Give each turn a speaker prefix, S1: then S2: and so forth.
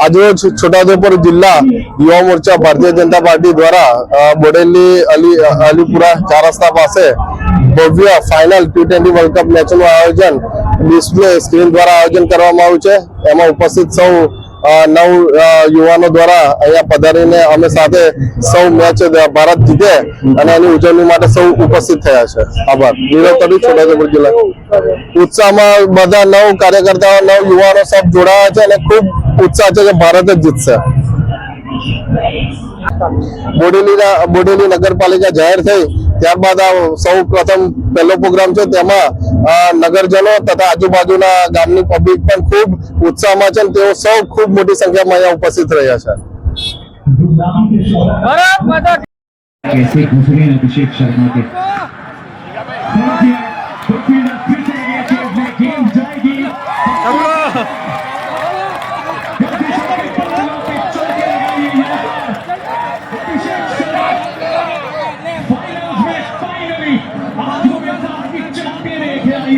S1: આજરોજ છોટાઉદેપુર જિલ્લા યુવા મોરચા ભારતીય જનતા પાર્ટી દ્વારા બોડેલી અલીપુરા 4 રસ્તા પાસે ભવ્ય ફાઇનલ T20 વર્લ્ડ કપ મેચનું આયોજન ડિસ્પ્લે સ્ક્રીન દ્વારા આયોજન કરવામાં આવ્યું છે। એમાં ઉપસ્થિત સૌ 9 યુવાનો દ્વારા અહીંયા પધારીને અમે સાથે સૌ મેચ ભારત જીતે અને એની ઉજવણી માટે સૌ ઉપસ્થિત થયા છે। આભાર। વિરોધ કરી છોટાઉદેપુર જિલ્લા ઉત્સાહમાં બધા 9 કાર્યકર્તાઓ 9 યુવાનો સબ જોડાયા છે અને ખૂબ ઉત્સાહ છે કે ભારત જ જીતશે। બોડેલી નગરપાલિકા જાહેર થઈ ત્યારબાદ આ સૌ પ્રથમ પહેલો પ્રોગ્રામ છે, તેમાં નગરજનો તથા આજુબાજુના ગામની પબ્લિક પણ ખૂબ ઉત્સાહમાં છે। તેઓ સૌ ખૂબ મોટી સંખ્યામાં અહીંયા ઉપસ્થિત રહ્યા છે।